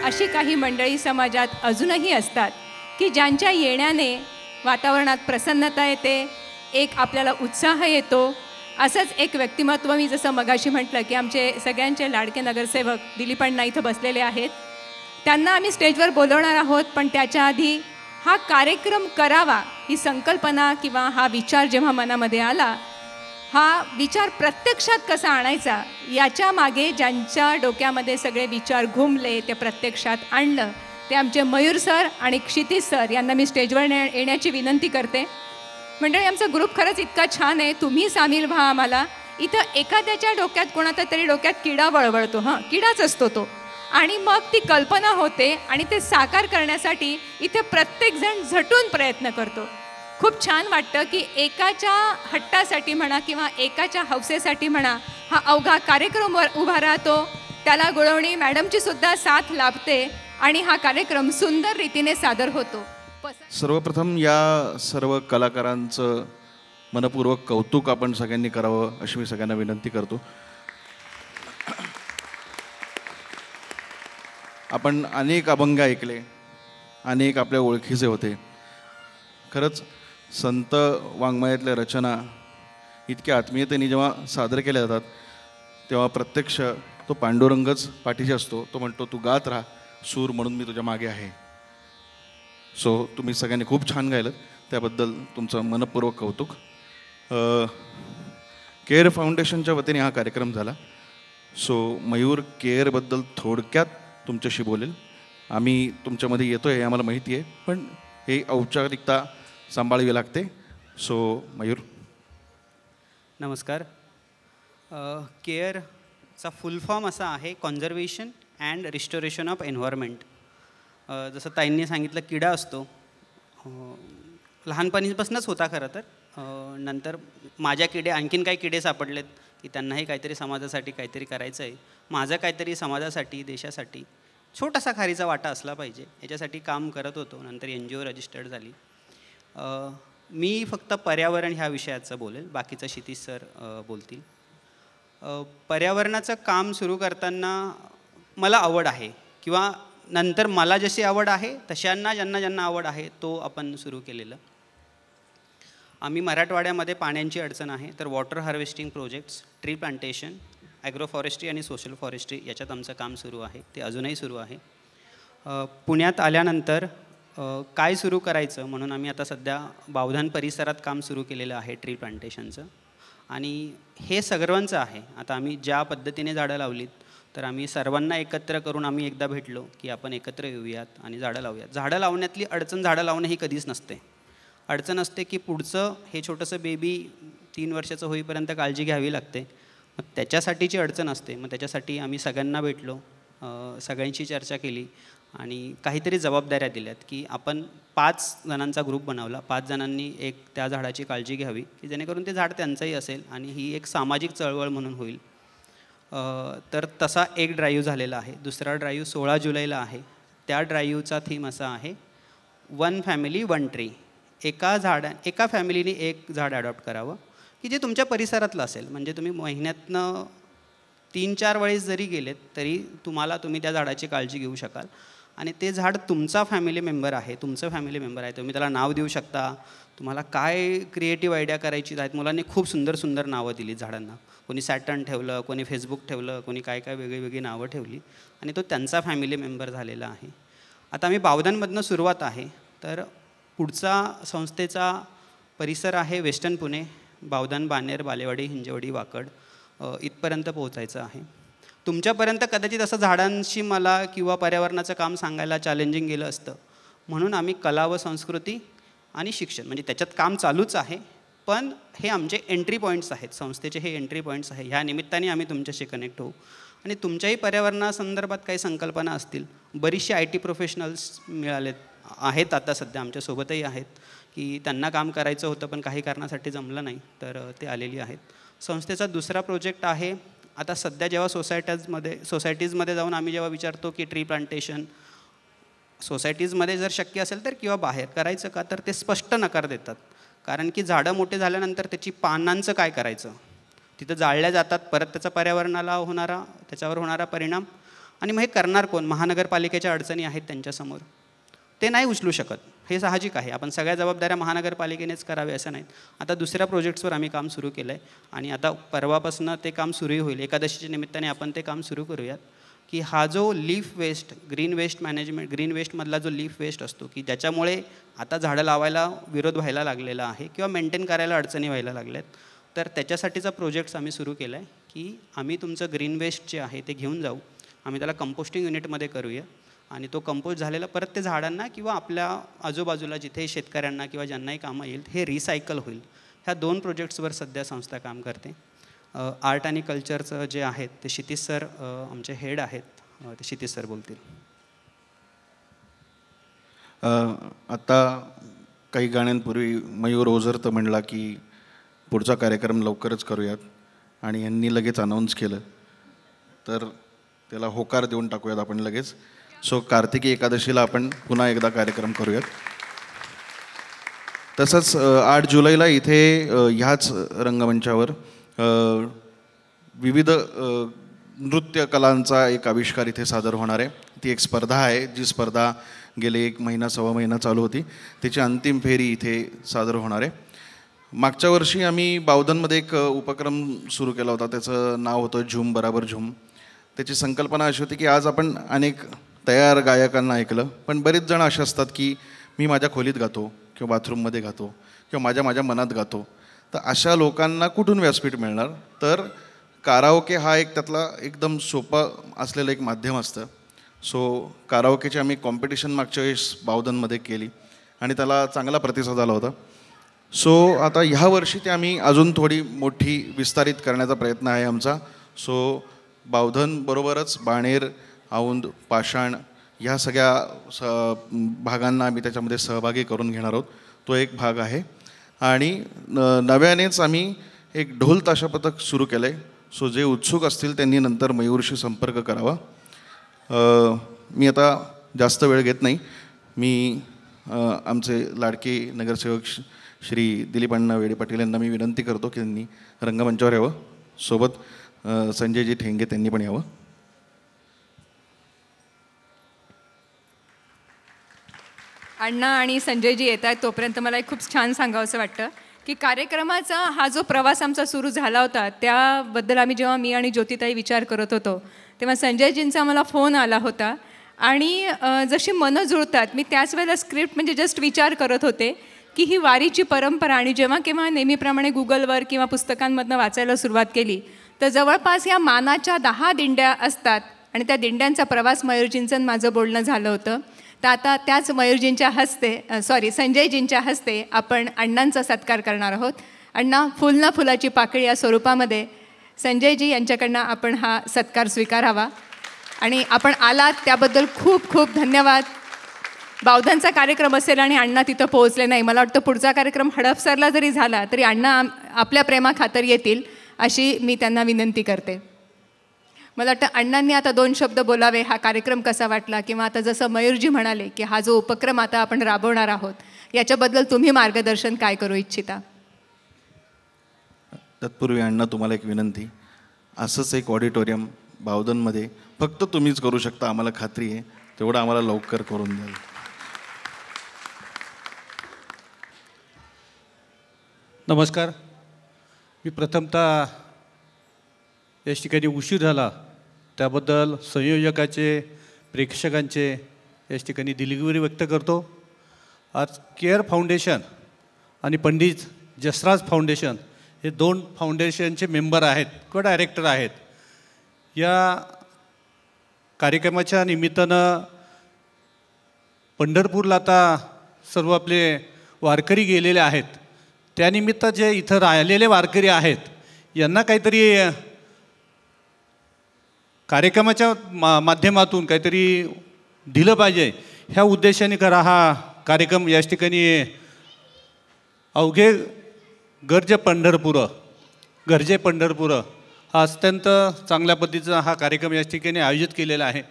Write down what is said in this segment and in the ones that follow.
अशी काही मंडळी समाजात अजूनही असतात की ज्यांच्या येण्याने वातावरणात प्रसन्नता येते, एक आपल्याला उत्साह येतो. असंच एक व्यक्तिमत्व मी जसं मगाशी म्हटलं की आमचे सगळ्यांचे लाडके नगरसेवक दिलीप अण्णा इथं बसलेले आहेत. त्यांना आम्ही स्टेजवर बोलवणार आहोत, पण त्याच्या आधी हा कार्यक्रम करावा ही संकल्पना किंवा हा विचार जेव्हा मनामध्ये आला, हा विचार प्रत्यक्षात कसा आणायचा याच्या मागे ज्यांच्या डोक्यामध्ये सगळे विचार घुमले ते प्रत्यक्षात आणलं ते आमचे मयूर सर आणि क्षितिज सर यांना मी स्टेजवर येण्याची विनंती करते. मंडळी, आमचा ग्रुप खरंच इतका छान आहे, तुम्ही सामील व्हा आम्हाला. इथं एखाद्याच्या डोक्यात कोणाचा तरी डोक्यात किडा वळवळतो, किडाच असतो तो, आणि मग ती कल्पना होते आणि ते साकार करण्यासाठी इथे प्रत्येकजण झटून प्रयत्न करतो. खूप छान वाटतं की एकाच्या हट्टासाठी म्हणा किंवा एकाच्या हौसेसाठी म्हणा हा अवघा कार्यक्रम उभा राहतो. त्याला गुळवणी मॅडमची सुद्धा साथ लाभते आणि हा कार्यक्रम सुंदर रीतीने सादर होतो. सर्वप्रथम या सर्व कलाकारांचं मनपूर्वक कौतुक आपण सगळ्यांनी करावं अशी मी सगळ्यांना विनंती करतो. आपण अनेक अभंग ऐकले, अनेक आपल्या ओळखीचे होते. खरंच संत वाङ्मयातल्या रचना इतक्या आत्मीयतेने जेव्हा सादर केल्या जातात तेव्हा प्रत्यक्ष तो पांडुरंगच पाठीशी असतो. तो म्हणतो, तू गात राहा सूर म्हणून मी तुझ्या मागे आहे. सो तुम्ही सगळ्यांनी खूप छान गायलं, त्याबद्दल तुमचं मनपूर्वक कौतुक. केअर फाउंडेशनच्या वतीने हा कार्यक्रम झाला. सो मयूर केअरबद्दल थोडक्यात तुमच्याशी बोलेल. आम्ही तुमच्यामध्ये येतो आहे हे आम्हाला माहिती आहे, पण हे औपचारिकता सांभाळावी लागते. सो मयूर. नमस्कार. केअरचा फुल फॉर्म असा आहे, conservation and restoration of environment. जसं ताईंनी सांगितलं, किडा असतो, लहानपणीपासूनच होता खरं तर. नंतर माझ्या किडे आणखीन काही किडे सापडलेत की त्यांनाही काहीतरी समाजासाठी काहीतरी करायचं आहे. माझं काहीतरी समाजासाठी देशासाठी छोटासा खारीचा वाटा असला पाहिजे याच्यासाठी काम करत होतो. नंतर NGO रजिस्टर्ड झाली. मी फक्त पर्यावरण ह्या विषयाचं बोलेल, बाकीचं क्षितिज सर बोलतील. पर्यावरणाचं काम सुरू करताना मला आवड आहे, किंवा नंतर मला जशी आवड आहे तशांना ज्यांना आवड आहे तो आपण सुरू केलेलं. आम्ही मराठवाड्यामध्ये पाण्याची अडचण आहे, तर water harvesting projects, tree plantation, agro forestry आणि सोशल फॉरेस्ट्री याच्यात आमचं काम सुरू आहे. ते अजूनही सुरू आहे. पुण्यात आल्यानंतर काय सुरू करायचं म्हणून आम्ही आता सध्या बावधान परिसरात काम सुरू केलेलं आहे ट्री प्लांटेशनचं. आणि हे सर्वांचं आहे. आता आम्ही ज्या पद्धतीने झाडं लावलीत तर आम्ही सर्वांना एकत्र करून आम्ही एकदा भेटलो की आपण एकत्र येऊयात आणि झाडं लावूयात. झाडं लावण्यातली अडचण झाडं लावणं ही कधीच नसते. अडचण असते की पुढचं हे छोटंसं बेबी 3 वर्षाचं होईपर्यंत काळजी घ्यावी लागते, मग त्याच्यासाठीची अडचण असते. मग त्याच्यासाठी आम्ही सगळ्यांना भेटलो, सगळ्यांची चर्चा केली आणि काहीतरी जबाबदाऱ्या दिल्यात की आपण 5 जणांचा ग्रुप बनवला. 5 जणांनी एक त्या झाडाची काळजी घ्यावी की जेणेकरून ते झाड त्यांचंही असेल आणि ही एक सामाजिक चळवळ म्हणून होईल. तर तसा एक ड्राईव्ह झालेला आहे. दुसरा ड्राईव्ह 16 जुलैला आहे. त्या ड्राईव्हचा थीम असा आहे, 1 फॅमिली 1 ट्री. एका फॅमिलीने एक झाड ॲडॉप्ट करावं की जे तुमच्या परिसरातलं असेल. म्हणजे तुम्ही महिन्यातनं 3-4 वेळेस जरी गेलेत तरी तुम्ही त्या झाडाची काळजी घेऊ शकाल. आणि ते झाड तुमचा फॅमिली मेंबर आहे, तुमचं फॅमिली मेंबर आहे. तुम्ही त्याला नाव देऊ शकता. तुम्हाला काय क्रिएटिव्ह आयडिया करायची आहेत. मुलांनी खूप सुंदर सुंदर नावं दिली झाडांना. कोणी सॅटर्न ठेवलं, कोणी फेसबुक ठेवलं, कोणी काय वेगळी नावं ठेवली आणि तो त्यांचा फॅमिली मेंबर झालेला आहे. आता आम्ही बावधानमधनं सुरुवात आहे. तर पुढचा संस्थेचा परिसर आहे वेस्टर्न पुणे, बावधान, बानेर, बालेवाडी, हिंजवडी, वाकड इथपर्यंत पोहोचायचं आहे. तुमच्यापर्यंत कदाचित असं झाडांशी मला किंवा पर्यावरणाचं काम सांगायला चॅलेंजिंग गेलं असतं. म्हणून आम्ही कला व संस्कृती आणि शिक्षण म्हणजे त्याच्यात काम चालूच आहे, पण हे आमचे एंट्री पॉईंट्स आहेत. संस्थेचे हे एंट्री पॉईंट्स आहे. ह्या निमित्ताने आम्ही तुमच्याशी कनेक्ट होऊ आणि तुमच्याही पर्यावरणासंदर्भात काही संकल्पना असतील. बरीचशी IT प्रोफेशनल्स आहेत आता सध्या आमच्यासोबतही आहेत की त्यांना काम करायचं होतं पण काही कारणासाठी जमलं नाही, तर ते आलेली आहेत. संस्थेचा दुसरा प्रोजेक्ट आहे. आता सध्या जेव्हा सोसायटीजमध्ये जाऊन आम्ही जेव्हा विचारतो की ट्री प्लांटेशन सोसायटीजमध्ये जर शक्य असेल तर किंवा बाहेर करायचं का, तर ते स्पष्ट नकार देतात. कारण की झाडं मोठे झाल्यानंतर त्याची पानांचं काय करायचं, तिथं जाळल्या जातात, परत त्याचा पर्यावरणाला त्याच्यावर होणारा परिणाम आणि मग हे करणार कोण? महानगरपालिकेच्या अडचणी आहेत त्यांच्यासमोर, ते नाही उचलू शकत, हे साहजिक आहे. आपण सगळ्या जबाबदाऱ्या महानगरपालिकेनेच करावे असं नाहीत. आता दुसऱ्या प्रोजेक्ट्सवर आम्ही काम सुरू केलं आहे आणि आता परवापासून ते काम सुरूही होईल. एकादशीच्या निमित्ताने आपण ते काम सुरू करूयात की हा जो leaf waste, green waste management, ग्रीन वेस्टमधला जो लीफ वेस्ट असतो की ज्याच्यामुळे आता झाडं लावायला विरोध व्हायला लागलेला आहे किंवा मेंटेन करायला अडचणी व्हायला लागल्यात, तर त्याच्यासाठीचा प्रोजेक्ट्स आम्ही सुरू केला आहे की आम्ही तुमचं ग्रीन वेस्ट जे आहे ते घेऊन जाऊ, आम्ही त्याला कंपोस्टिंग युनिटमध्ये करूया आणि तो कंपोस्ट झालेला परत ते झाडांना किंवा आपल्या आजूबाजूला जिथे शेतकऱ्यांना किंवा ज्यांनाही कामं येईल हे रिसायकल होईल. ह्या 2 प्रोजेक्ट्सवर सध्या संस्था काम करते. आर्ट आणि कल्चरचं जे आहेत ते क्षितिज सर आमचे हेड आहेत, ते क्षितिज सर बोलतील. आता काही गाण्यांपूर्वी मयूर ओझर म्हणला की पुढचा कार्यक्रम लवकरच करूयात आणि यांनी लगेच अनाऊन्स केलं, तर त्याला होकार देऊन टाकूयात आपण लगेच. सो कार्तिकी एकादशीला आपण पुन्हा एकदा कार्यक्रम करूयात. तसंच 8 जुलैला इथे ह्याच रंगमंचावर विविध नृत्य कलांचा एक आविष्कार इथे सादर होणार आहे. ती एक स्पर्धा आहे, जी स्पर्धा गेले 1 महिना सव्वा महिना चालू होती. त्याची अंतिम फेरी इथे सादर होणार आहे. मागच्या वर्षी आम्ही बावधनमध्ये एक उपक्रम सुरू केला होता, त्याचं नाव होतं झूम बराबर झूम. त्याची संकल्पना अशी होती की आज आपण अनेक तयार गायकांना ऐकलं, पण बरेच जण असे असतात की मी माझ्या खोलीत गातो किंवा बाथरूममध्ये गातो किंवा माझ्या मनात गातो. तर अशा लोकांना कुठून व्यासपीठ मिळणार? तर काराओके हा एक त्यातला एकदम सोपं असलेलं एक माध्यम असतं. सो काराओकेची आम्ही कॉम्पिटिशन मागच्या वेळेस बावधनमध्ये केली आणि त्याला चांगला प्रतिसाद आला होता. सो आता ह्या वर्षी ते आम्ही अजून थोडी मोठी विस्तारित करण्याचा प्रयत्न आहे आमचा. सो बावधनबरोबरच बाणेर, औंध, पाषाण ह्या सगळ्या भागांना आम्ही त्याच्यामध्ये सहभागी करून घेणार आहोत. तो एक भाग आहे. आणि नव्यानेच आम्ही एक ढोल ताशा पथक सुरू केलं आहे. सो जे उत्सुक असतील त्यांनी नंतर मयूरशी संपर्क करावा. मी आता जास्त वेळ घेत नाही. मी आमचे लाडके नगरसेवक श्री दिलीप अण्णा वेडे पाटील यांना मी विनंती करतो की त्यांनी रंगमंचावर यावं. सोबत संजयजी ठेंगे त्यांनी पण यावं. अण्णा आणि संजयजी येत आहेत तोपर्यंत मला एक खूप छान सांगावं असं वाटतं की कार्यक्रमाचा हा जो प्रवास आमचा सुरू झाला होता त्याबद्दल आम्ही जेव्हा मी आणि ज्योतिताई विचार करत होतो तेव्हा संजयजींचा मला फोन आला होता आणि जशी मनं जुळतात मी त्याच वेळेला स्क्रिप्ट म्हणजे जस्ट विचार करत होते की ही वारीची परंपरा आणि जेव्हा केव्हा नेहमीप्रमाणे गुगलवर किंवा पुस्तकांमधनं वाचायला सुरुवात केली तर जवळपास या मानाच्या 10 दिंड्या असतात आणि त्या दिंड्यांचा प्रवास मयूरजींचं माझं बोलणं झालं होतं. तर आता त्याच मयूरजींच्या हस्ते संजयजींच्या हस्ते आपण अण्णांचा सत्कार करणार आहोत. अण्णा फुल ना फुलाची पाकळी या स्वरूपामध्ये संजयजी यांच्याकडनं आपण हा सत्कार स्वीकारावा आणि आपण आलात त्याबद्दल खूप खूप धन्यवाद. बावधनचा कार्यक्रम असेल आणि अण्णा तिथं पोहोचले नाही, मला वाटतं पुढचा कार्यक्रम हडपसरला जरी झाला तरी अण्णा आपल्या प्रेमाखातर येतील अशी मी त्यांना विनंती करते. मला वाटतं अण्णांनी आता 2 शब्द बोलावे. हा कार्यक्रम कसा वाटला किंवा आता जसं मयूरजी म्हणाले की हा जो उपक्रम आता आपण राबवणार आहोत याच्याबद्दल तुम्ही मार्गदर्शन काय करू इच्छिता? तत्पूर्वी अण्णा तुम्हाला एक विनंती, असंच एक ऑडिटोरियम बावधनमध्ये फक्त तुम्हीच करू शकता, आम्हाला खात्री आहे. तेवढं आम्हाला लवकर करून द्याल. नमस्कार. मी प्रथमतः याच ठिकाणी उशीर झाला त्याबद्दल संयोजकाचे, प्रेक्षकांचे याच ठिकाणी दिलगिरी व्यक्त करतो. आज केअर फाउंडेशन आणि पंडित जसराज फाउंडेशन हे 2 फाउंडेशनचे मेंबर आहेत किंवा डायरेक्टर आहेत. या कार्यक्रमाच्या निमित्तानं पंढरपूरला आता सर्व आपले वारकरी गेलेले आहेत. त्यानिमित्त जे इथं राहिलेले वारकरी आहेत यांना काहीतरी कार्यक्रमाच्या माध्यमातून काहीतरी दिलं पाहिजे ह्या उद्देशाने करा हा कार्यक्रम. याच ठिकाणी अवघे गरजे पंढरपूर हा अत्यंत चांगल्या पद्धतीचा हा कार्यक्रम याच ठिकाणी आयोजित केलेला आहे.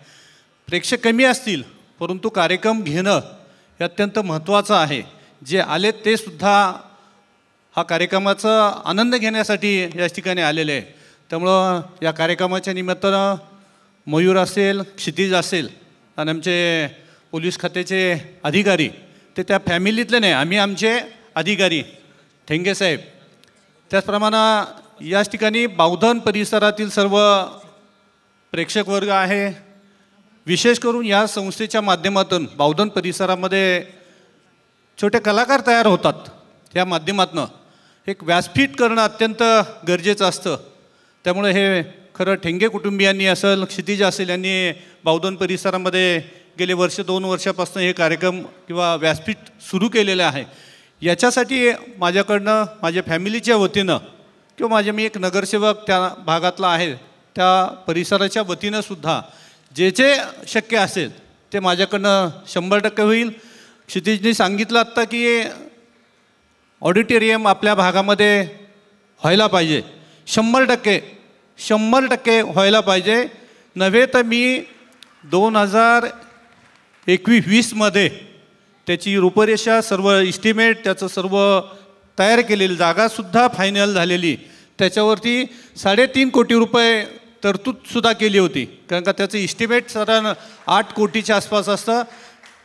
प्रेक्षक कमी असतील परंतु कार्यक्रम घेणं हे अत्यंत महत्त्वाचं आहे. जे आले ते सुद्धा हा कार्यक्रमाचा आनंद घेण्यासाठी याच ठिकाणी आलेले आहे. त्यामुळं या कार्यक्रमाच्या निमित्तानं मयूर असेल, क्षितिज असेल आणि आमचे पोलीस खात्याचे अधिकारी, ते त्या फॅमिलीतले नाही, आम्ही आमचे अधिकारी ठेंगे साहेब. त्याचप्रमाणे याच ठिकाणी बावधन परिसरातील सर्व प्रेक्षक वर्ग आहे. विशेष करून या संस्थेच्या माध्यमातून बावधन परिसरामध्ये छोटे कलाकार तयार होतात. या माध्यमातून एक व्यासपीठ करणं अत्यंत गरजेचं असतं. त्यामुळे हे खरं ठेंगे कुटुंबियांनी असेल, क्षितिज असेल, यांनी बावधन परिसरामध्ये गेले वर्ष 2 वर्षापासून हे कार्यक्रम किंवा व्यासपीठ सुरू केलेलं आहे. याच्यासाठी माझ्याकडनं, माझ्या फॅमिलीच्या वतीनं किंवा मी एक नगरसेवक त्या भागातला आहे, त्या परिसराच्या वतीनं सुद्धा जे जे शक्य असेल ते माझ्याकडनं 100% होईल. क्षितिजनी सांगितलं आत्ता की ऑडिटोरियम आपल्या भागामध्ये व्हायला पाहिजे. 100% व्हायला पाहिजे. नव्हे तर मी 2021-20 त्याची रूपरेषा, सर्व इस्टिमेट, त्याचं सर्व तयार केलेली, जागासुद्धा फायनल झालेली, त्याच्यावरती 3.5 कोटी रुपये तरतूदसुद्धा केली होती. कारण का त्याचं इस्टिमेट साधारण 8 कोटीच्या आसपास असतं.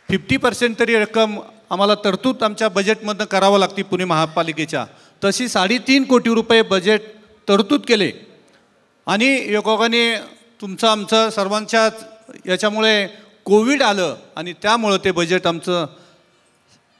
50% तरी रक्कम आम्हाला तरतूद आमच्या बजेटमधनं करावं लागते पुणे महापालिकेच्या. तशी 3.5 कोटी रुपये बजेट तरतूद केले. आणि योगाने तुमचं आमचं सर्वांच्याच याच्यामुळे कोविड आलं आणि त्यामुळं ते बजेट आमचं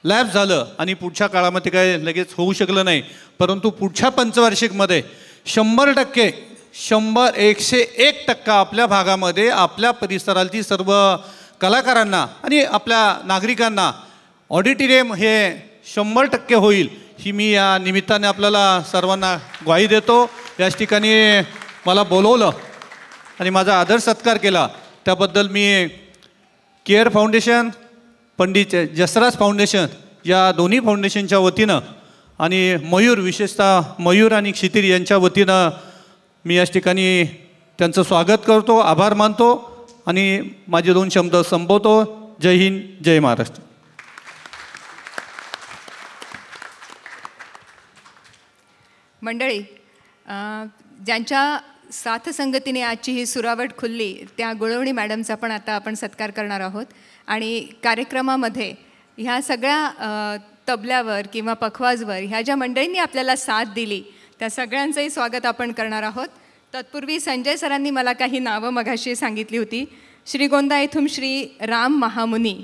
लॅप्स झालं आणि पुढच्या काळामध्ये काय लगेच होऊ शकलं नाही. परंतु पुढच्या पंचवार्षिकमध्ये 101% आपल्या भागामध्ये, आपल्या परिसरातील सर्व कलाकारांना आणि आपल्या नागरिकांना ऑडिटोरियम हे 100% होईल, ही मी या निमित्ताने आपल्याला सर्वांना ग्वाही देतो. याच ठिकाणी मला बोलवलं आणि माझा आदर सत्कार केला त्याबद्दल मी care foundation, Pandit Jasraj foundation या दोन्ही फाउंडेशनच्या वतीनं आणि मयूर, विशेषतः मयूर आणि क्षितिज यांच्या वतीनं मी याच ठिकाणी त्यांचं स्वागत करतो, आभार मानतो आणि माझे 2 शब्द संपवतो. जय हिंद, जय महाराष्ट्र. मंडळी, ज्यांच्या साथ संगतीने आजची ही सुरावट खुलली त्या गुळवणी मॅडमचा पण आता आपण सत्कार करणार आहोत. आणि कार्यक्रमामध्ये ह्या सगळ्या तबल्यावर किंवा पखवाजवर ह्या ज्या मंडळींनी आपल्याला साथ दिली त्या सगळ्यांचंही स्वागत आपण करणार आहोत. तत्पूर्वी संजय सरांनी मला काही नावं मघाशी सांगितली होती. श्रीगोंदा येथून श्री राम महामुनी,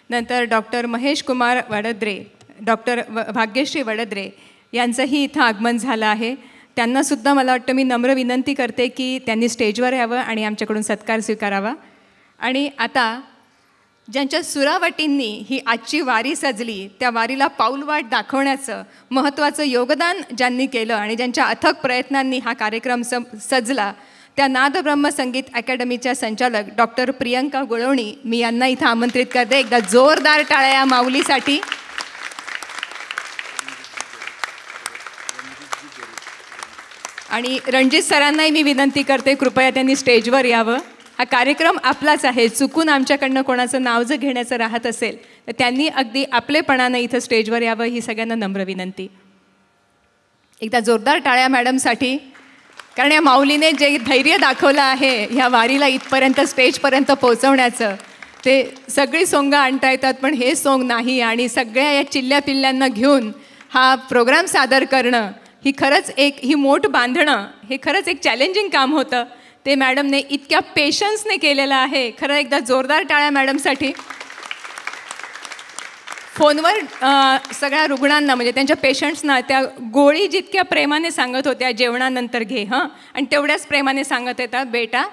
नंतर डॉक्टर महेश कुमार वडद्रे, डॉक्टर भाग्यश्री वडद्रे यांचंही इथं आगमन झालं आहे. त्यांनासुद्धा मला वाटतं मी नम्र विनंती करते की त्यांनी स्टेजवर यावं आणि आमच्याकडून सत्कार स्वीकारावा. आणि आता ज्यांच्या सुरावटींनी ही आजची वारी सजली, त्या वारीला पाऊलवाट दाखवण्याचं महत्त्वाचं योगदान ज्यांनी केलं आणि ज्यांच्या अथक प्रयत्नांनी हा कार्यक्रम सजला, त्या नादब्रह्म संगीत अकॅडमीच्या संचालक डॉक्टर प्रियंका गुळवणी, मी यांना इथं आमंत्रित करते. एकदा जोरदार टाळ्या या माऊलीसाठी. आणि रणजित सरांनाही मी विनंती करते कृपया त्यांनी स्टेजवर यावं. हा कार्यक्रम आपलाच आहे, चुकून आमच्याकडनं कोणाचं नाव जर घेण्याचं राहत असेल तर त्यांनी अगदी आपलेपणानं इथं स्टेजवर यावं, ही सगळ्यांना नम्र विनंती. एकदा जोरदार टाळ्या मॅडमसाठी, कारण या माऊलीने जे धैर्य दाखवलं आहे ह्या वारीला इथपर्यंत स्टेजपर्यंत पोहोचवण्याचं, ते सगळी सोंगं आणता येतात पण हे सोंग नाही. आणि सगळ्या या चिल्ल्या पिल्ल्यांना घेऊन हा प्रोग्राम सादर करणं ही खरंच ही मोठ बांधणं हे खरंच एक चॅलेंजिंग काम होतं. ते मॅडमने इतक्या पेशन्सने केलेलं आहे. खरं एकदा जोरदार टाळ्या मॅडमसाठी. फोनवर सगळ्या रुग्णांना म्हणजे त्यांच्या पेशंट्सना त्या गोळी जितक्या प्रेमाने सांगत होत्या, जेवणानंतर घे हां, आणि तेवढ्याच प्रेमाने सांगत येतात बेटा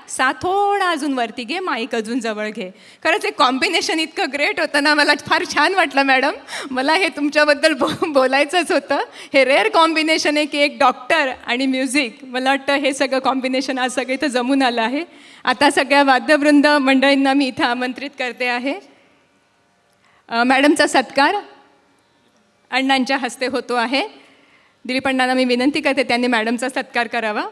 थोडा अजून वरती घे, माईक अजून जवळ घे. खरंच एक कॉम्बिनेशन इतकं ग्रेट होतं ना, मला फार छान वाटलं मॅडम. मला हे तुमच्याबद्दल बोलायचंच होतं. हे रेअर कॉम्बिनेशन आहे की एक डॉक्टर आणि म्युझिक. मला वाटतं हे सगळं कॉम्बिनेशन आज सगळं इथं जमून आलं आहे. आता सगळ्या वाद्यवृंद मंडळींना मी इथं आमंत्रित करते आहे. मॅडमचा सत्कार अण्णांच्या हस्ते होतो आहे. दिलीप अण्णांना मी विनंती करते त्यांनी मॅडमचा सत्कार करावा.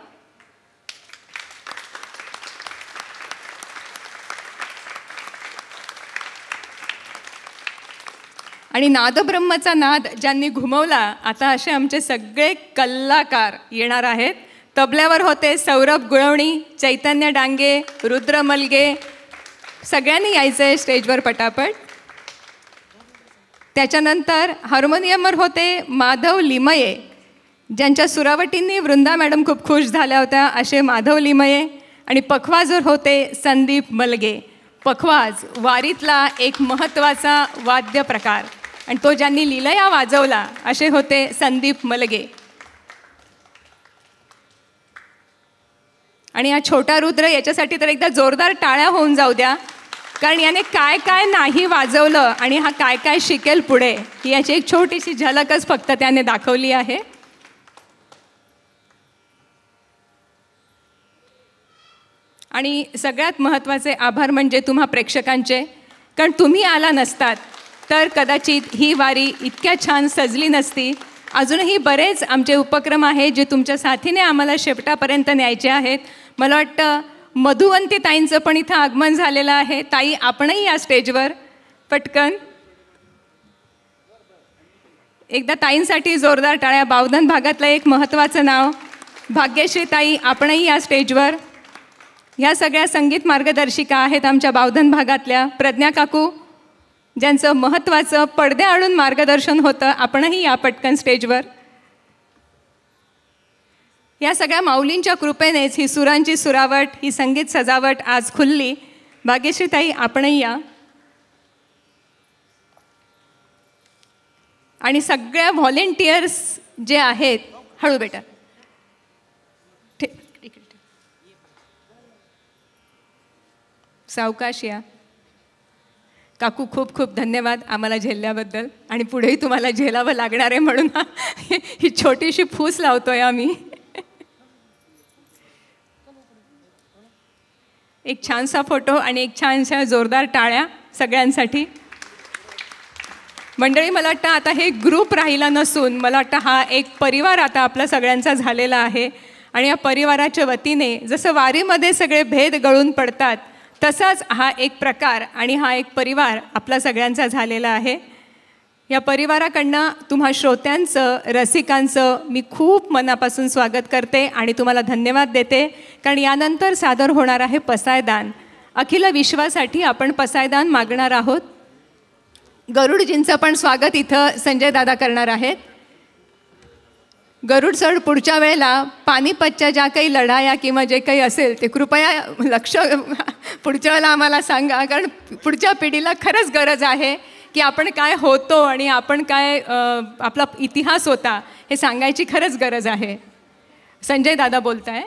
आणि नादब्रह्मचा नाद ज्यांनी घुमवला, आता असे आमचे सगळे कलाकार येणार आहेत. तबल्यावर होते सौरभ गुळवणी, चैतन्य डांगे, रुद्र मलगे. सगळ्यांनी यायचं आहे स्टेजवर पटापट. त्याच्यानंतर हार्मोनियमवर होते माधव लिमये, ज्यांच्या सुरावटींनी वृंदा मॅडम खूप खुश झाल्या होत्या, असे माधव लिमये. आणि पखवाजवर होते संदीप मलगे. पखवाज वारीतला एक महत्त्वाचा वाद्य प्रकार आणि तो ज्यांनी लीलया वाजवला असे होते संदीप मलगे. आणि हा छोटा रुद्र, याच्यासाठी तर एकदा जोरदार टाळ्या होऊन जाऊ द्या, कारण याने काय काय नाही वाजवलं आणि हा काय काय शिकेल पुढे याची एक छोटीशी झलकच फक्त त्याने दाखवली आहे. आणि सगळ्यात महत्त्वाचे आभार म्हणजे तुम्हा प्रेक्षकांचे, कारण तुम्ही आला नसतात तर कदाचित ही वारी इतक्या छान सजली नसती. अजूनही बरेच आमचे उपक्रम आहेत जे तुमच्या साथीने आम्हाला शेवटापर्यंत न्यायचे आहेत. मला वाटतं मधुवंती ताईंचं पण इथं आगमन झालेलं आहे. ताई, आपणही या स्टेजवर पटकन एकदा ताईंसाठी जोरदार टाळ्या. बावधन भागातलं एक महत्त्वाचं नाव भाग्यश्री ताई, आपणही या स्टेजवर. ह्या सगळ्या संगीत मार्गदर्शिका आहेत आमच्या बावधन भागातल्या. प्रज्ञा काकू, ज्यांचं महत्त्वाचं पडद्याआडून मार्गदर्शन होतं, आपणही या पटकन स्टेजवर. या सगळ्या माऊलींच्या कृपेनेच ही सुरांची सुरावट, ही संगीत सजावट आज खुलली. भाग्यश्री ताई, आपणही या. आणि सगळ्या व्हॉलेंटियर्स जे आहेत, हळू बेटा, सावकाश या. काकू, खूप खूप धन्यवाद आम्हाला झेलल्याबद्दल आणि पुढेही तुम्हाला झेलावं लागणार आहे म्हणून ही छोटीशी फूस लावतोय आम्ही. एक छानसा फोटो आणि एक छानशा जोरदार टाळ्या सगळ्यांसाठी. मंडळी, मला वाटतं आता हे ग्रुप राहिला नसून मला वाटतं हा एक परिवार आता आपला सगळ्यांचा झालेला आहे. आणि या परिवाराच्या वतीने जसं वारीमध्ये सगळे भेद गळून पडतात तसाच हा एक प्रकार आणि हा एक परिवार आपला सगळ्यांचा झालेला आहे. या परिवाराकडनं तुम्हा श्रोत्यांचं, रसिकांचं मी खूप मनापासून स्वागत करते आणि तुम्हाला धन्यवाद देते. कारण यानंतर सादर होणार आहे पसायदान. अखिल विश्वासाठी आपण पसायदान मागणार आहोत. गरुडजींचं पण स्वागत इथं संजय दादा करणार आहेत. गरुड सर, पुढच्या वेळेला पानिपतच्या ज्या काही लढाया किंवा जे काही असेल ते कृपया लक्ष पुढच्या वेळेला आम्हाला सांगा, कारण पुढच्या पिढीला खरंच गरज आहे की आपण काय होतो आणि आपण काय आपला इतिहास होता हे सांगायची खरंच गरज आहे. संजय दादा बोलताय.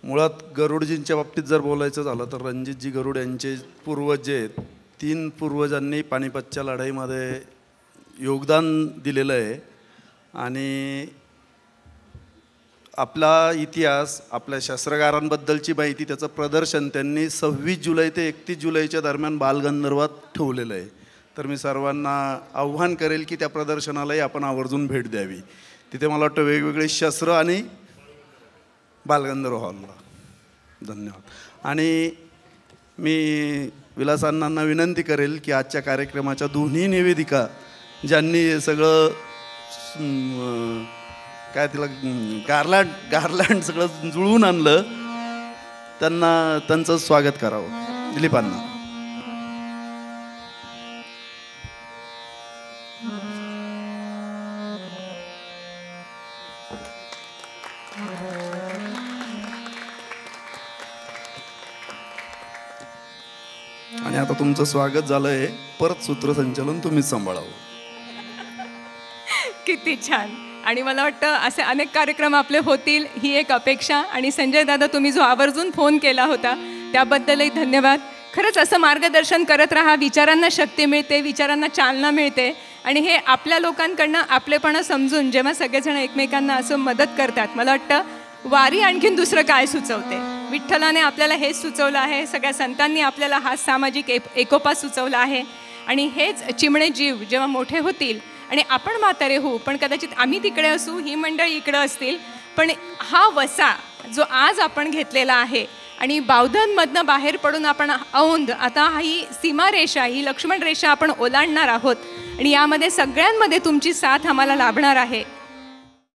मुळात गरुडजींच्या बाबतीत जर बोलायचं झालं तर रणजितजी गरुड यांचे पूर्वज जे आहेत, 3 पूर्वजांनी पानिपतच्या लढाईमध्ये योगदान दिलेलं आहे. आणि आपला इतिहास, आपल्या शस्त्रगारांबद्दलची माहिती, त्याचं प्रदर्शन त्यांनी 26 जुलै ते 31 जुलैच्या दरम्यान बालगंधर्वात ठेवलेलं आहे. तर मी सर्वांना आव्हान करेल की त्या प्रदर्शनालाही आपण आवर्जून भेट द्यावी. तिथे मला वाटतं वेगवेगळे शस्त्र आणि बालगंधर्व हॉलला. धन्यवाद. आणि मी विलासांना विनंती करेल की आजच्या कार्यक्रमाच्या दोन्ही निवेदिका ज्यांनी हे सगळं काय तिला गार्लँड सगळं जुळवून आणलं, त्यांचं स्वागत करावं. दिलीपांना. आणि आता तुमचं स्वागत झालंय, परत सूत्रसंचालन तुम्हीच सांभाळावं. किती छान. आणि मला वाटतं असे अनेक कार्यक्रम आपले होतील ही एक अपेक्षा. आणि संजय दादा, तुम्ही जो आवर्जून फोन केला होता त्याबद्दलही धन्यवाद. खरंच असं मार्गदर्शन करत राहा, विचारांना शक्ती मिळते, विचारांना चालना मिळते. आणि हे आपल्या लोकांकडनं आपलेपणा समजून जेव्हा सगळेजण एकमेकांना असं मदत करतात, मला वाटतं वारी आणखीन दुसरं काय सुचवते. विठ्ठलाने आपल्याला हेच सुचवलं आहे, सगळ्या संतांनी आपल्याला हा सामाजिक एकोपा सुचवला आहे. आणि हेच चिमणे जीव जेव्हा मोठे होतील आणि आपण म्हातारे होऊ, पण कदाचित आम्ही तिकडे असू, ही मंडळी इकडं असतील, पण हा वसा जो आज आपण घेतलेला आहे आणि बावधनमधनं बाहेर पडून आपण औंध, आता ही सीमारेषा, ही लक्ष्मण रेषा आपण ओलांडणार आहोत. आणि यामध्ये सगळ्यांमध्ये तुमची साथ आम्हाला लाभणार आहे.